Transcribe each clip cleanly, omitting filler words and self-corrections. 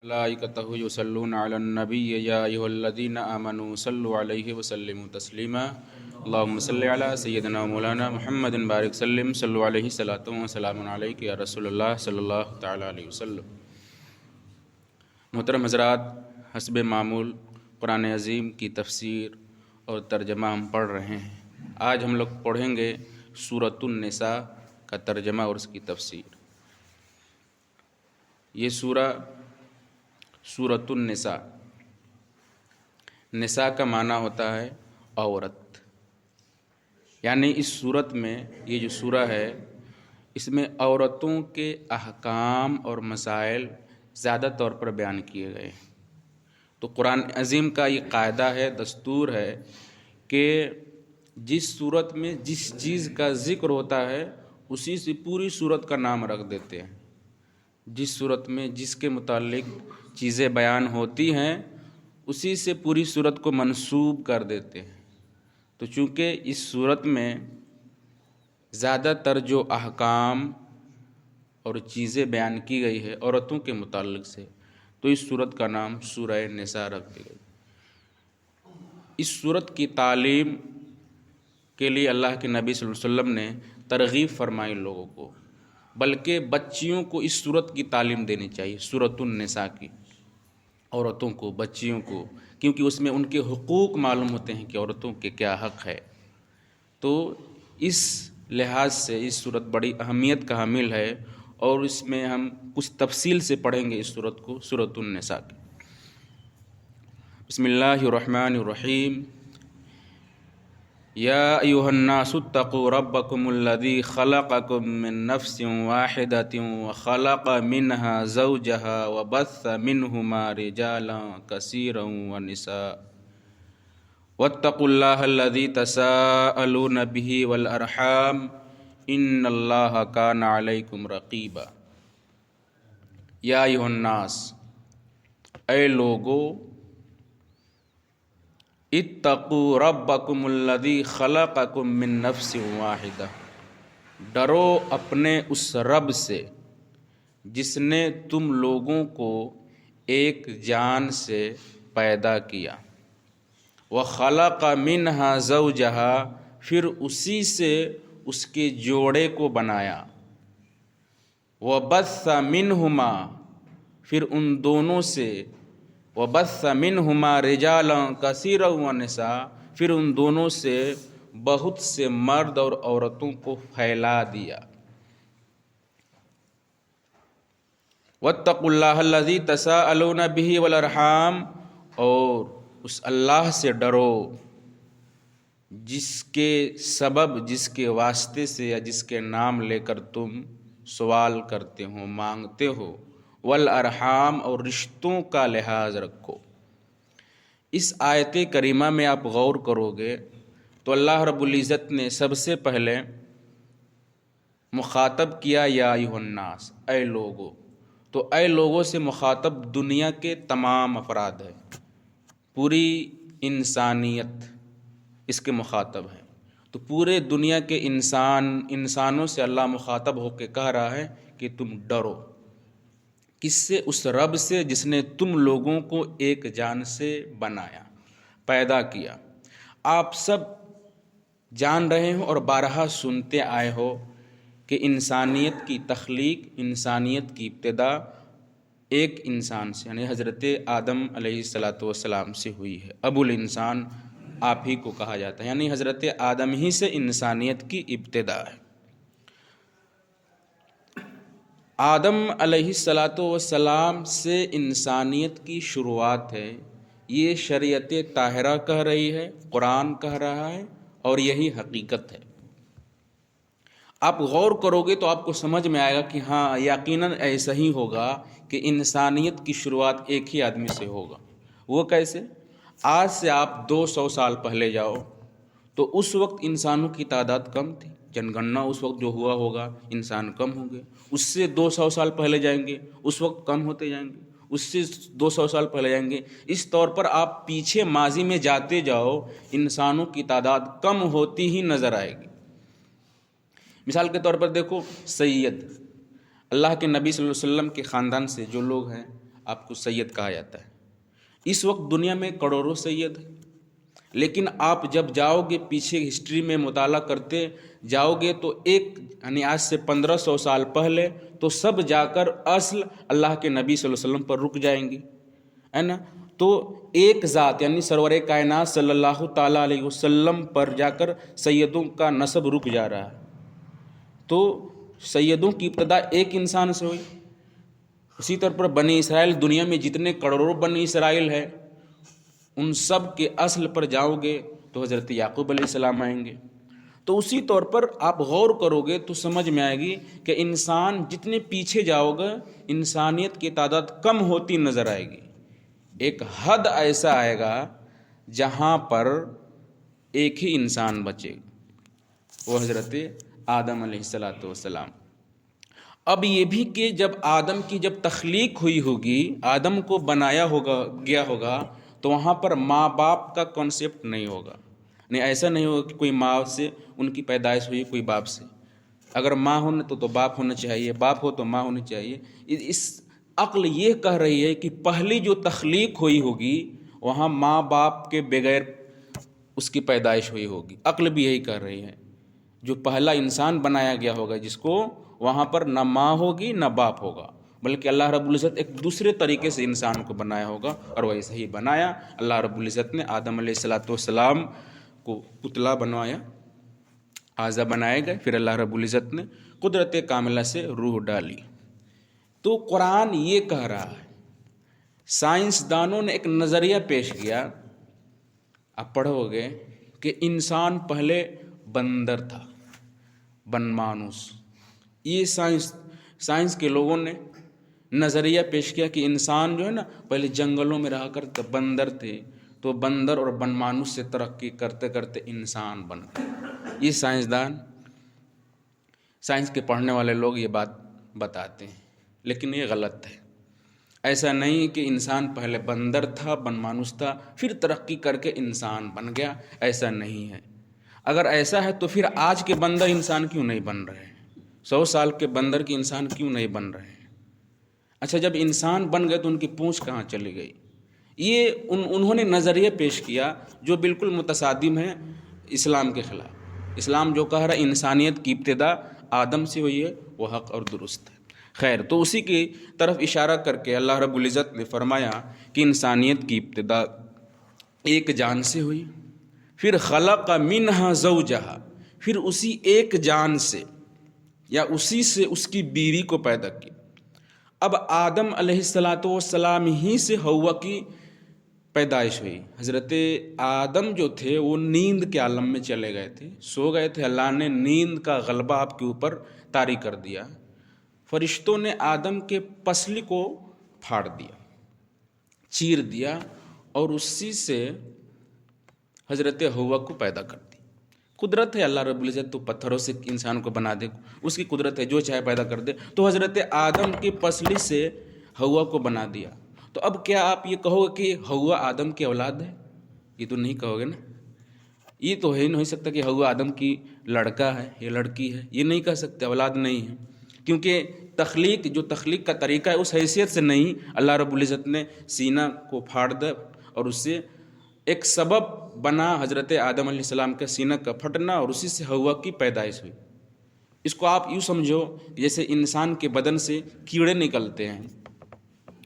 ملائکتہ یصلون علی النبی یا ایھا الذین آمنوا صلوا علیہ وسلموا تسلیما اللہم صلی علی سیدنا مولانا محمد بارک سلم صلو علیہ صلاۃ و سلام علیک یا رسول اللہ صلی اللہ تعالیٰ علیہ وسلم۔ محترم حضرات، حسب معمول قرآن عظیم کی تفسیر اور ترجمہ ہم پڑھ رہے ہیں۔ آج ہم لوگ پڑھیں گے سورۃ النساء کا ترجمہ اور اس کی تفسیر۔ یہ سورۃ النساء، نساء کا معنی ہوتا ہے عورت، یعنی اس سورت میں یہ جو سورہ ہے اس میں عورتوں کے احکام اور مسائل زیادہ طور پر بیان کیے گئے ہیں۔ تو قرآن عظیم کا یہ قاعدہ ہے، دستور ہے کہ جس سورت میں جس چیز کا ذکر ہوتا ہے اسی سے پوری سورت کا نام رکھ دیتے ہیں۔ جس صورت میں جس کے متعلق چیزیں بیان ہوتی ہیں اسی سے پوری صورت کو منسوب کر دیتے ہیں۔ تو چونکہ اس صورت میں زیادہ تر جو احکام اور چیزیں بیان کی گئی ہے عورتوں کے متعلق سے، تو اس صورت کا نام سورہ نساء رکھ دی گئی۔ اس صورت کی تعلیم کے لیے اللہ کے نبی صلی اللہ علیہ وسلم نے ترغیب فرمائی لوگوں کو، بلکہ بچیوں کو اس سورت کی تعلیم دینی چاہیے، سورۃ النساء کی، عورتوں کو، بچیوں کو، کیونکہ اس میں ان کے حقوق معلوم ہوتے ہیں کہ عورتوں کے کیا حق ہے۔ تو اس لحاظ سے اس سورت بڑی اہمیت کا حامل ہے، اور اس میں ہم کچھ تفصیل سے پڑھیں گے اس سورت کو، سورۃ النساء کی۔ بسم اللہ الرحمن الرحیم۔ یا ایھا الناس اتقوا ربکم الذی خلقکم من نفس واحدۃ وخلق منها زوجها وبث منہما رجالا کثیرا ونساء واتقوا اللہ الذی تساءلون بہ والارحام ان اللہ کان علیکم رقیبا۔ یا ایھا الناس، اے لوگو، اتقوا ربکم الذی خلقکم من نفس واحدہ، ڈرو اپنے اس رب سے جس نے تم لوگوں کو ایک جان سے پیدا کیا، وخلق منہا زوجہا، پھر اسی سے اس کے جوڑے کو بنایا، وبث منہما، پھر ان دونوں سے، وبث منہما رجالا کثیرا ونساء، پھر ان دونوں سے بہت سے مرد اور عورتوں کو پھیلا دیا۔ واتقوا اللہ الذی تساءلون بہ والارحام، اور اس اللہ سے ڈرو جس کے سبب، جس کے واسطے سے یا جس کے نام لے کر تم سوال کرتے ہو، مانگتے ہو، والارحام، اور رشتوں کا لحاظ رکھو۔ اس آیت کریمہ میں آپ غور کرو گے تو اللہ رب العزت نے سب سے پہلے مخاطب کیا یا ایھا الناس، اے لوگو۔ تو اے لوگوں سے مخاطب دنیا کے تمام افراد ہیں، پوری انسانیت اس کے مخاطب ہے۔ تو پورے دنیا کے انسانوں سے اللہ مخاطب ہو کے کہہ رہا ہے کہ تم ڈرو، کس سے؟ اس رب سے جس نے تم لوگوں کو ایک جان سے بنایا، پیدا کیا۔ آپ سب جان رہے ہو اور بارہا سنتے آئے ہو کہ انسانیت کی تخلیق، انسانیت کی ابتدا ایک انسان سے، یعنی حضرت آدم علیہ السلام سے ہوئی ہے۔ ابو الانسان آپ ہی کو کہا جاتا ہے، یعنی حضرت آدم ہی سے انسانیت کی ابتدا ہے۔ آدم علیہ السلام سے انسانیت کی شروعات ہے، یہ شریعت طاہرہ کہہ رہی ہے، قرآن کہہ رہا ہے، اور یہی حقیقت ہے۔ آپ غور کرو گے تو آپ کو سمجھ میں آئے گا کہ ہاں یقیناً ایسا ہی ہوگا کہ انسانیت کی شروعات ایک ہی آدمی سے ہوگا۔ وہ کیسے؟ آج سے آپ 200 سال پہلے جاؤ تو اس وقت انسانوں کی تعداد کم تھی، جن گننا اس وقت جو ہوا ہوگا انسان کم ہوں گے۔ اس سے 200 سال پہلے جائیں گے، اس وقت کم ہوتے جائیں گے، اس سے 200 سال پہلے جائیں گے۔ اس طور پر آپ پیچھے ماضی میں جاتے جاؤ، انسانوں کی تعداد کم ہوتی ہی نظر آئے گی۔ مثال کے طور پر دیکھو، سید اللہ کے نبی صلی اللہ علیہ وسلم کے خاندان سے جو لوگ ہیں، آپ کو سید کہا جاتا ہے۔ اس وقت دنیا میں کروڑوں سید ہیں، لیکن آپ جب جاؤ گے پیچھے ہسٹری میں مطالعہ کرتے جاؤ گے تو یعنی آج سے 1500 سال پہلے تو سب جا کر اصل اللہ کے نبی صلی اللہ علیہ وسلم پر رک جائیں گی، ہے نا۔ تو ایک ذات یعنی سرور کائنات صلی اللہ تعالیٰ علیہ وسلم پر جا کر سیدوں کا نسب رک جا رہا ہے۔ تو سیدوں کی ابتدا ایک انسان سے ہوئی۔ اسی طور پر بنی اسرائیل، دنیا میں جتنے کروڑوں بنی اسرائیل ہے ان سب کے اصل پر جاؤ گے تو حضرت یعقوب علیہ السلام آئیں گے۔ تو اسی طور پر آپ غور کرو گے تو سمجھ میں آئے گی کہ انسان جتنے پیچھے جاؤ گے انسانیت کی تعداد کم ہوتی نظر آئے گی۔ ایک حد ایسا آئے گا جہاں پر ایک ہی انسان بچے گا، وہ حضرت آدم علیہ السلام۔ اب یہ بھی کہ جب آدم کی جب تخلیق ہوئی ہوگی، آدم کو بنایا گیا ہوگا تو وہاں پر ماں باپ کا کانسیپٹ نہیں ہوگا، نہیں ایسا نہیں ہوگا کہ کوئی ماں سے ان کی پیدائش ہوئی کوئی باپ سے۔ اگر ماں ہونا تو باپ ہونا چاہیے، باپ ہو تو ماں ہونی چاہیے۔ اس عقل یہ کہہ رہی ہے کہ پہلی جو تخلیق ہوئی ہوگی وہاں ماں باپ کے بغیر اس کی پیدائش ہوئی ہوگی۔ عقل بھی یہی کہہ رہی ہے، جو پہلا انسان بنایا گیا ہوگا جس کو، وہاں پر نہ ماں ہوگی نہ باپ ہوگا، بلکہ اللہ رب العزت ایک دوسرے طریقے سے انسان کو بنایا ہوگا، اور ویسے ہی بنایا۔ اللہ رب العزت نے آدم علیہ السلام کو پتلا بنوایا، اعضا بنائے گئے، پھر اللہ رب العزت نے قدرت کاملہ سے روح ڈالی۔ تو قرآن یہ کہہ رہا ہے، سائنسدانوں نے ایک نظریہ پیش کیا، آپ پڑھو گے کہ انسان پہلے بندر تھا، بن مانوس۔ یہ سائنس کے لوگوں نے نظریہ پیش کیا کہ انسان جو ہے نا پہلے جنگلوں میں رہا کرتے بندر تھے، تو بندر اور بن مانوس سے ترقی کرتے کرتے انسان بن گئے۔ یہ سائنس کے پڑھنے والے لوگ یہ بات بتاتے ہیں، لیکن یہ غلط ہے۔ ایسا نہیں کہ انسان پہلے بندر تھا، بن مانوس تھا، پھر ترقی کر کے انسان بن گیا، ایسا نہیں ہے۔ اگر ایسا ہے تو پھر آج کے بندر انسان کیوں نہیں بن رہے ہیں؟ 100 سال کے بندر کی انسان کیوں نہیں بن رہے ہیں؟ اچھا، جب انسان بن گئے تو ان کی پونچھ کہاں چلی گئی؟ یہ انہوں نے نظریہ پیش کیا جو بالکل متصادم ہے اسلام کے خلاف۔ اسلام جو کہہ رہا ہے انسانیت کی ابتدا آدم سے ہوئی ہے، وہ حق اور درست ہے۔ خیر، تو اسی کی طرف اشارہ کر کے اللہ رب العزت نے فرمایا کہ انسانیت کی ابتدا ایک جان سے ہوئی، پھر خلق منہا زوجہا، پھر اسی ایک جان سے یا اسی سے اس کی بیوی کو پیدا کیا۔ اب آدم علیہ السلام ہی سے حوا کی پیدائش ہوئی۔ حضرت آدم جو تھے وہ نیند کے عالم میں چلے گئے تھے، سو گئے تھے، اللہ نے نیند کا غلبہ آپ کے اوپر طاری کر دیا۔ فرشتوں نے آدم کے پسلی کو پھاڑ دیا، چیر دیا، اور اسی سے حضرت حوا کو پیدا کر دی۔ قدرت ہے اللہ رب العزت، تو پتھروں سے انسان کو بنا دے، اس کی قدرت ہے، جو چاہے پیدا کر دے۔ تو حضرت آدم کی پسلی سے حوا کو بنا دیا۔ تو اب کیا آپ یہ کہو گے کہ حوا آدم کی اولاد ہے؟ یہ تو نہیں کہو گے نا۔ یہ تو ہے نہیں سکتا کہ حوا آدم کی لڑکا ہے یا لڑکی ہے، یہ نہیں کہہ سکتے، اولاد نہیں ہے، کیونکہ تخلیق کا طریقہ ہے اس حیثیت سے نہیں۔ اللہ رب العزت نے سینہ کو پھاڑ دیا اور اس سے ایک سبب بنا حضرت آدم علیہ السلام کا سینہ کا پھٹنا، اور اسی سے حوا کی پیدائش ہوئی۔ اس کو آپ یوں سمجھو جیسے انسان کے بدن سے کیڑے نکلتے ہیں،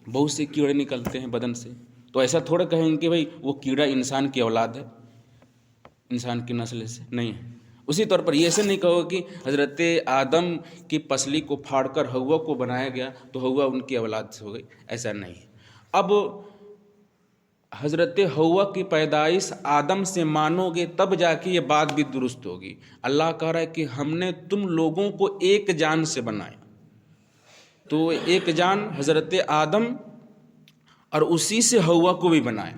بہت سے کیڑے نکلتے ہیں بدن سے، تو ایسا تھوڑا کہیں گے کہ بھائی وہ کیڑا انسان کی اولاد ہے، انسان کی نسل سے نہیں ہے۔ اسی طور پر یہ ایسے نہیں کہو کہ حضرت آدم کی پسلی کو پھاڑ کر حوا کو بنایا گیا تو حوا ان کی اولاد سے ہو گئی، ایسا نہیں ہے۔ اب حضرت حوا کی پیدائش آدم سے مانو گے تب جا کے یہ بات بھی درست ہوگی۔ اللہ کہہ رہا ہے کہ ہم نے تم لوگوں کو ایک جان سے بنایا، تو ایک جان حضرت آدم اور اسی سے حوا کو بھی بنایا،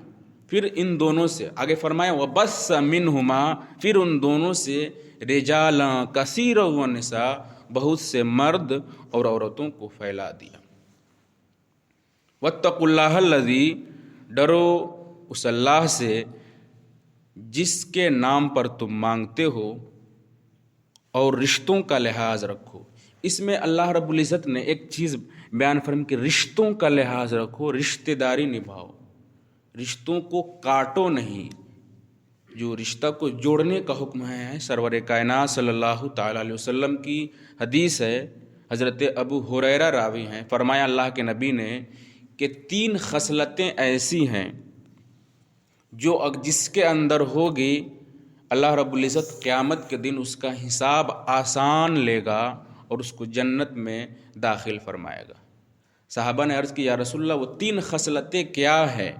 پھر ان دونوں سے آگے فرمایا وَبَثَّ مِنْهُمَا، پھر ان دونوں سے رِجَالًا كَثِيرًا وَنِسَاءً، بہت سے مرد اور عورتوں کو پھیلا دیا۔ وَاتَّقُوا اللَّهَ الَّذِي، ڈرو اس اللہ سے جس کے نام پر تم مانگتے ہو، اور رشتوں کا لحاظ رکھو۔ اس میں اللہ رب العزت نے ایک چیز بیان فرم کہ رشتوں کا لحاظ رکھو، رشتہ داری نبھاؤ، رشتوں کو کاٹو نہیں۔ جو رشتہ کو جوڑنے کا حکم ہے، سرور کائنات صلی اللہ تعالیٰ علیہ وسلم کی حدیث ہے، حضرت ابو ہریرہ راوی ہیں، فرمایا اللہ کے نبی نے کہ 3 خصلتیں ایسی ہیں جو جس کے اندر ہوگی اللہ رب العزت قیامت کے دن اس کا حساب آسان لے گا اور اس کو جنت میں داخل فرمائے گا۔ صحابہ نے عرض کی یا رسول اللہ وہ 3 خصلتیں کیا ہے؟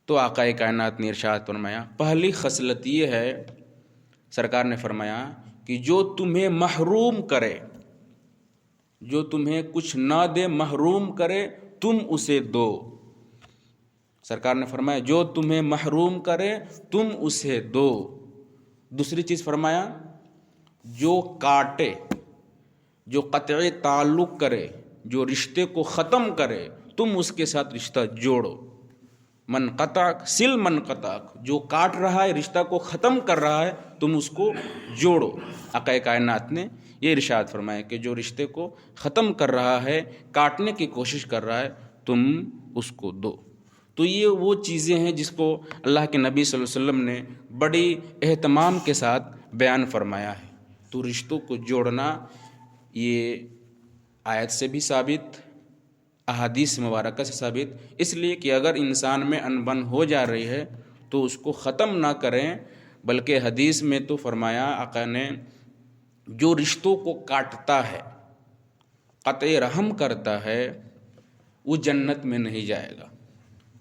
تو آقا کائنات نے ارشاد فرمایا پہلی خصلت یہ ہے، سرکار نے فرمایا کہ جو تمہیں محروم کرے، جو تمہیں کچھ نہ دے، محروم کرے، تم اسے دو۔ سرکار نے فرمایا جو تمہیں محروم کرے تم اسے دو۔ دوسری چیز فرمایا جو کاٹے، جو قطعی تعلق کرے، جو رشتے کو ختم کرے، تم اس کے ساتھ رشتہ جوڑو۔ من قطعک سل من قطعک، جو کاٹ رہا ہے، رشتہ کو ختم کر رہا ہے، تم اس کو جوڑو۔ آقا کائنات نے یہ ارشاد فرمایا کہ جو رشتے کو ختم کر رہا ہے، کاٹنے کی کوشش کر رہا ہے، تم اس کو دو۔ تو یہ وہ چیزیں ہیں جس کو اللہ کے نبی صلی اللہ علیہ وسلم نے بڑی اہتمام کے ساتھ بیان فرمایا ہے۔ تو رشتوں کو جوڑنا یہ آیت سے بھی ثابت، احادیث مبارکہ سے ثابت، اس لیے کہ اگر انسان میں انبن ہو جا رہی ہے تو اس کو ختم نہ کریں، بلکہ حدیث میں تو فرمایا آقا نے جو رشتوں کو کاٹتا ہے، قطع رحم کرتا ہے، وہ جنت میں نہیں جائے گا۔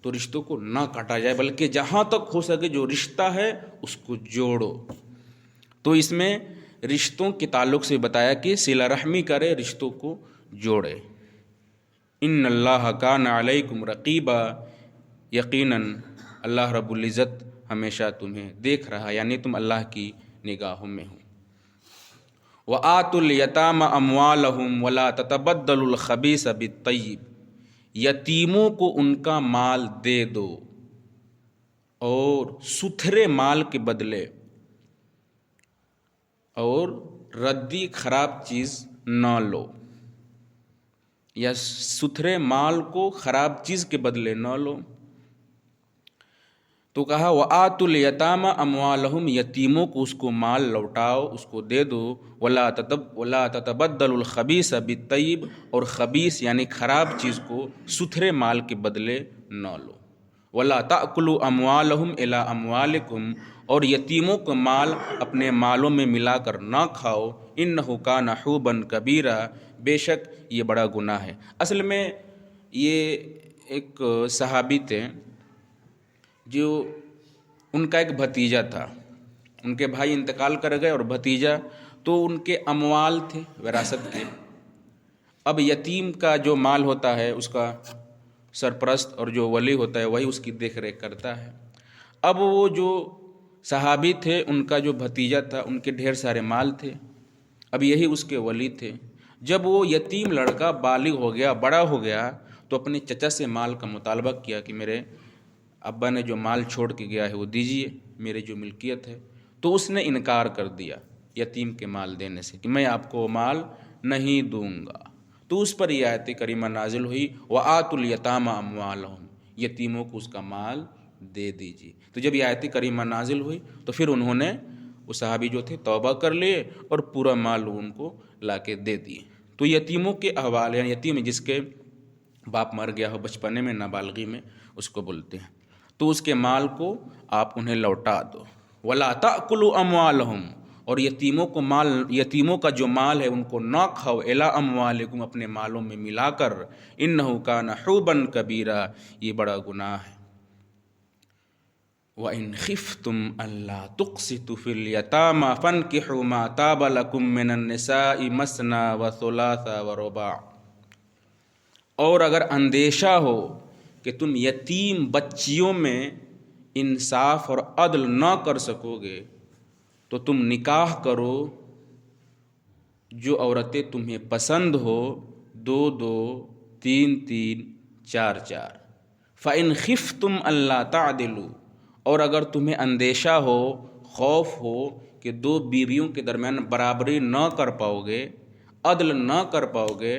تو رشتوں کو نہ کاٹا جائے، بلکہ جہاں تک ہو سکے جو رشتہ ہے اس کو جوڑو۔ تو اس میں رشتوں کے تعلق سے بتایا کہ صلہ رحمی کرے، رشتوں کو جوڑے۔ ان اللہ کان علیکم رقیبا، یقیناً اللہ رب العزت ہمیشہ تمہیں دیکھ رہا، یعنی تم اللہ کی نگاہوں میں ہو۔ وآتوا الیتام اموالہم ولا تتبدلوا الخبیث بالطیب، یتیموں کو ان کا مال دے دو اور ستھرے مال کے بدلے، اور ردی خراب چیز نہ لو، یا ستھرے مال کو خراب چیز کے بدلے نہ لو۔ تو کہا وآتوا الیتام اموالہم، یتیموں کو اس کو مال لوٹاؤ، اس کو دے دو، ولا تتبدلوا الخبیث بالطیب، اور خبیث یعنی خراب چیز کو ستھرے مال کے بدلے نہ لو۔ ولا تأکلوا اموالہم الی اموالکم، اور یتیموں کا مال اپنے مالوں میں ملا کر نہ کھاؤ، انہ کان حوبا کبیرا، بے شک یہ بڑا گناہ ہے۔ اصل میں یہ ایک صحابی تھے جو ان کا ایک بھتیجا تھا، ان کے بھائی انتقال کر گئے اور بھتیجا، تو ان کے اموال تھے وراثت کے۔ اب یتیم کا جو مال ہوتا ہے اس کا سرپرست اور جو ولی ہوتا ہے وہی اس کی دیکھ ریکھ کرتا ہے۔ اب وہ جو صحابی تھے، ان کا جو بھتیجا تھا، ان کے ڈھیر سارے مال تھے، اب یہی اس کے ولی تھے۔ جب وہ یتیم لڑکا بالغ ہو گیا، بڑا ہو گیا، تو اپنے چچا سے مال کا مطالبہ کیا کہ میرے ابا نے جو مال چھوڑ کے گیا ہے وہ دیجیے، میرے جو ملکیت ہے۔ تو اس نے انکار کر دیا یتیم کے مال دینے سے، کہ میں آپ کو مال نہیں دوں گا۔ تو اس پر یہ آیت کریمہ نازل ہوئی وآتوا الیتام اموالہم، یتیموں کو اس کا مال دے دیجیے۔ تو جب یہ آیت کریمہ نازل ہوئی تو پھر انہوں نے، وہ صحابی جو تھے، توبہ کر لیے اور پورا مال ان کو لا کے دے دیے۔ تو یتیموں کے احوال، یعنی یتیم جس کے باپ مر گیا ہو بچپنے میں، نابالغی میں، اس کو بولتے ہیں۔ تو اس کے مال کو آپ انہیں لوٹا دو۔ ولا تأکلوا اموالہم، اور یتیموں کو مال، یتیموں کا جو مال ہے ان کو نہ کھاؤ، الی اموالکم، اپنے مالوں میں ملا کر، انہ کان حوبا کبیرا، یہ بڑا گناہ ہے۔ وَإِنْ خِفْتُمْ أَلَّا تُقْسِطُوا فِي الْيَتَامَى فَانكِحُوا مَا طَابَ لَكُم مِّنَ النِّسَاءِ مَثْنَىٰ وَثُلَاثَ وَرُبَاعَ، اور اگر اندیشہ ہو کہ تم یتیم بچیوں میں انصاف اور عدل نہ کر سکو گے تو تم نکاح کرو جو عورتیں تمہیں پسند ہو، 2 2، 3 3، 4 4۔ فَإِنْ خِفْتُمْ أَلَّا تَعْدِلُوا، اور اگر تمہیں اندیشہ ہو، خوف ہو کہ 2 بیویوں کے درمیان برابری نہ کر پاؤ گے، عدل نہ کر پاؤ گے،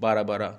12-12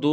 2,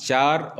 4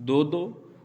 2-2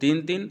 3-3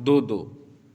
2-2,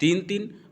3-3,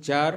4,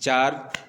4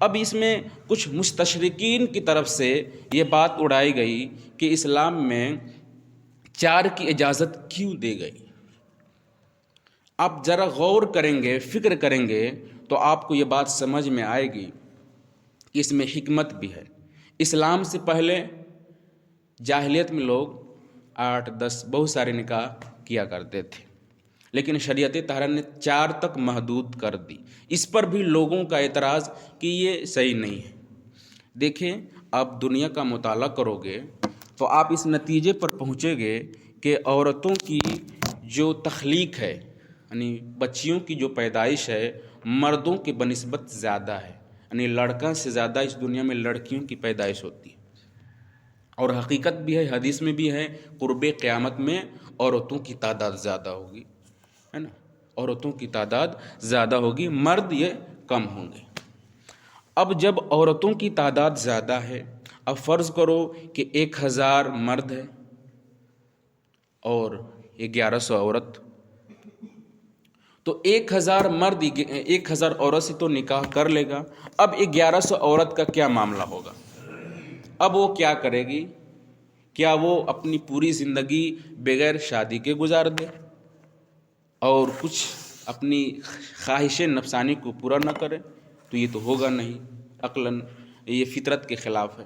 اب اس میں کچھ مستشرقین کی طرف سے یہ بات اڑائی گئی کہ اسلام میں 4 کی اجازت کیوں دی گئی. آپ ذرا غور کریں گے، فکر کریں گے تو آپ کو یہ بات سمجھ میں آئے گی کہ اس میں حکمت بھی ہے. اسلام سے پہلے جاہلیت میں لوگ 8 10 بہت سارے نکاح کیا کرتے تھے، لیکن شریعت طاہرہ نے 4 تک محدود کر دی. اس پر بھی لوگوں کا اعتراض کہ یہ صحیح نہیں ہے. دیکھیں، آپ دنیا کا مطالعہ کرو گے تو آپ اس نتیجے پر پہنچیں گے کہ عورتوں کی جو تخلیق ہے، یعنی بچیوں کی جو پیدائش ہے، مردوں کی بنسبت زیادہ ہے. یعنی لڑکا سے زیادہ اس دنیا میں لڑکیوں کی پیدائش ہوتی ہے. اور حقیقت بھی ہے، حدیث میں بھی ہے، قرب قیامت میں عورتوں کی تعداد زیادہ ہوگی، ہے نا، عورتوں کی تعداد زیادہ ہوگی، مرد یہ کم ہوں گے. اب جب عورتوں کی تعداد زیادہ ہے، اب فرض کرو کہ 1000 مرد ہے اور 1100 عورت، تو 1000 مرد 1000 عورت سے تو نکاح کر لے گا. اب 1100 عورت کا کیا معاملہ ہوگا؟ اب وہ کیا کرے گی؟ کیا وہ اپنی پوری زندگی بغیر شادی کے گزار دے اور کچھ اپنی خواہش نفسانی کو پورا نہ کرے؟ تو یہ تو ہوگا نہیں، عقلاً یہ فطرت کے خلاف ہے.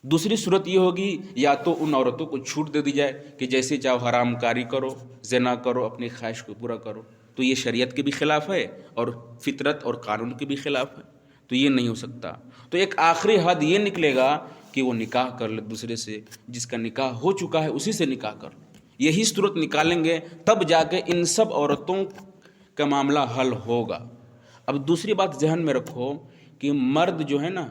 دوسری صورت یہ ہوگی، یا تو ان عورتوں کو چھوٹ دے دی جائے کہ جیسے چاہو حرام کاری کرو، زنا کرو، اپنی خواہش کو پورا کرو. تو یہ شریعت کے بھی خلاف ہے اور فطرت اور قانون کے بھی خلاف ہے، تو یہ نہیں ہو سکتا. تو ایک آخری حد یہ نکلے گا کہ وہ نکاح کر لے دوسرے سے، جس کا نکاح ہو چکا ہے اسی سے نکاح کر لے. یہی صورت نکالیں گے تب جا کے ان سب عورتوں کا معاملہ حل ہوگا. اب دوسری بات ذہن میں رکھو کہ مرد جو ہے نا،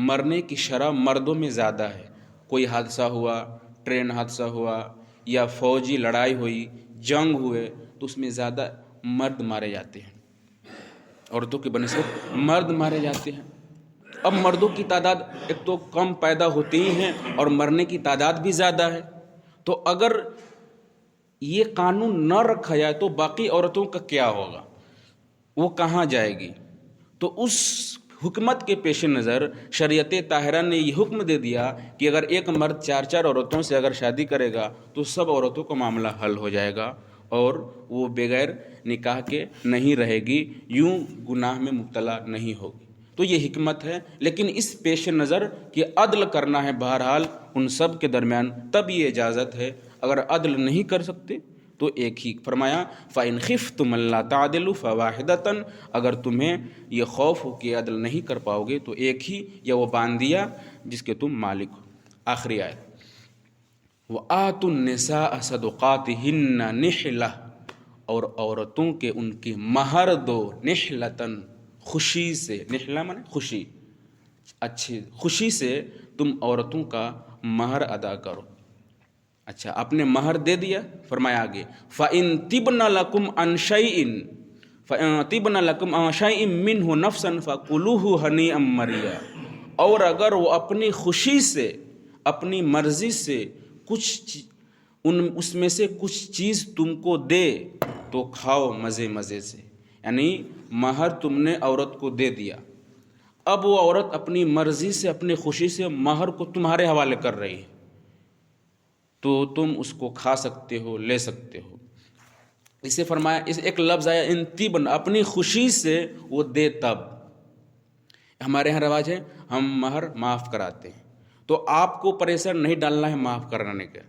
مرنے کی شرح مردوں میں زیادہ ہے. کوئی حادثہ ہوا، ٹرین حادثہ ہوا یا فوجی لڑائی ہوئی، جنگ ہوئے، تو اس میں زیادہ مرد مارے جاتے ہیں، عورتوں کی بنسبت مرد مارے جاتے ہیں. اب مردوں کی تعداد ایک تو کم پیدا ہوتی ہی ہیں اور مرنے کی تعداد بھی زیادہ ہے. تو اگر یہ قانون نہ رکھا جائے تو باقی عورتوں کا کیا ہوگا؟ وہ کہاں جائے گی؟ تو اس حکمت کے پیش نظر شریعت طاہرہ نے یہ حکم دے دیا کہ اگر ایک مرد 4 عورتوں سے اگر شادی کرے گا تو سب عورتوں کا معاملہ حل ہو جائے گا اور وہ بغیر نکاح کے نہیں رہے گی، یوں گناہ میں مبتلا نہیں ہوگی. تو یہ حکمت ہے، لیکن اس پیش نظر کہ عدل کرنا ہے بہرحال ان سب کے درمیان، تب یہ اجازت ہے. اگر عدل نہیں کر سکتے تو ایک ہی. فرمایا فَإِنْ خِفْتُمْ أَلَّا تَعْدِلُوا فَوَاحِدَةً، اگر تمہیں یہ خوف ہو کہ عدل نہیں کر پاؤ گے تو ایک ہی یا وہ باندھ دیا جس کے تم مالک ہو. آخری آیت، وَآتُوا النِّسَاءَ صَدُقَاتِهِنَّ نِحْلَةً، اور عورتوں کے ان کی مہر دو، نحلتاً خوشی سے، نحلہ مانے خوشی، اچھی خوشی سے تم عورتوں کا مہر ادا کرو. اچھا، آپ نے مہر دے دیا، فرمایا آگے فَإِن طِبْنَ لَكُمْ عَنْ شَيْءٍ مِّنْهُ نَفْسًا فَكُلُوهُ هَنِيئًا مَرِيئًا، اور اگر وہ اپنی خوشی سے، اپنی مرضی سے کچھ اس میں سے کچھ چیز تم کو دے تو کھاؤ مزے مزے سے. یعنی مہر تم نے عورت کو دے دیا، اب وہ عورت اپنی مرضی سے، اپنی خوشی سے مہر کو تمہارے حوالے کر رہی ہے، تو تم اس کو کھا سکتے ہو، لے سکتے ہو. اسے فرمایا، اس ایک لفظ آیا انتبن، اپنی خوشی سے وہ دے. تب ہمارے یہاں رواج ہے ہم مہر معاف کراتے ہیں، تو آپ کو پریشر نہیں ڈالنا ہے معاف کرانے کا.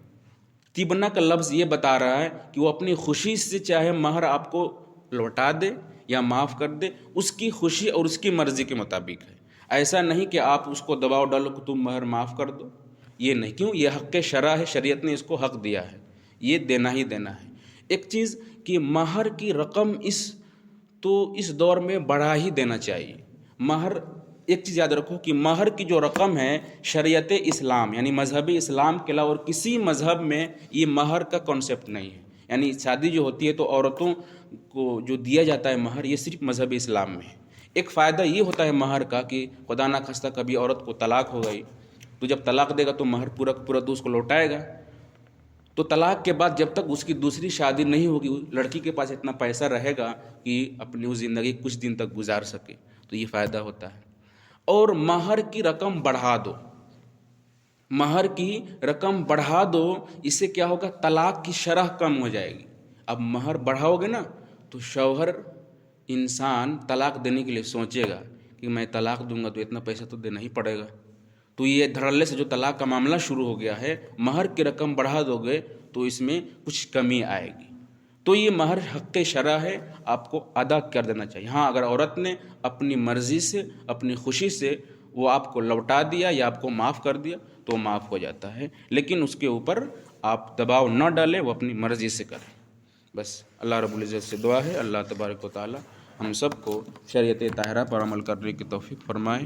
تبنا کا لفظ یہ بتا رہا ہے کہ وہ اپنی خوشی سے چاہے مہر آپ کو لوٹا دے یا معاف کر دے، اس کی خوشی اور اس کی مرضی کے مطابق ہے. ایسا نہیں کہ آپ اس کو دباؤ ڈالو کہ تم مہر معاف کر دو، یہ نہیں. کیوں؟ یہ حق شرع ہے، شریعت نے اس کو حق دیا ہے، یہ دینا ہی دینا ہے. ایک چیز کہ مہر کی رقم اس دور میں بڑھا ہی دینا چاہیے. مہر، ایک چیز یاد رکھو کہ مہر کی جو رقم ہے، شریعت اسلام یعنی مذہب اسلام کے علاوہ اور کسی مذہب میں یہ مہر کا کانسیپٹ نہیں ہے. یعنی شادی جو ہوتی ہے تو عورتوں کو جو دیا جاتا ہے مہر، یہ صرف مذہب اسلام میں ہے. ایک فائدہ یہ ہوتا ہے مہر کا کہ خدا نہ خواستہ کبھی عورت کو طلاق ہو گئی تو جب طلاق دے گا تو مہر پورا پورا تو اس کو لوٹائے گا. تو طلاق کے بعد جب تک اس کی دوسری شادی نہیں ہوگی، لڑکی کے پاس اتنا پیسہ رہے گا کہ اپنی وہ زندگی کچھ دن تک گزار سکے. تو یہ فائدہ ہوتا ہے. اور مہر کی رقم بڑھا دو، مہر کی رقم بڑھا دو، اس سے کیا ہوگا؟ طلاق کی شرح کم ہو جائے گی۔ اب مہر بڑھاؤ گے نا تو شوہر انسان طلاق دینے کے لیے سوچے گا کہ میں طلاق دوں گا تو اتنا پیسہ تو دینا ہی پڑے گا، تو یہ دھڑلے سے جو طلاق کا معاملہ شروع ہو گیا ہے، مہر کی رقم بڑھا دو گے تو اس میں کچھ کمی آئے گی۔ تو یہ مہر حق شرع ہے، آپ کو ادا کر دینا چاہیے۔ ہاں اگر عورت نے اپنی مرضی سے، اپنی خوشی سے وہ آپ کو لوٹا دیا یا آپ کو معاف کر دیا تو معاف ہو جاتا ہے، لیکن اس کے اوپر آپ دباؤ نہ ڈالیں، وہ اپنی مرضی سے کریں۔ بس اللہ رب العزت سے دعا ہے اللہ تبارک و تعالی ہم سب کو شریعت طاہرہ پر عمل کرنے کی توفیق فرمائے۔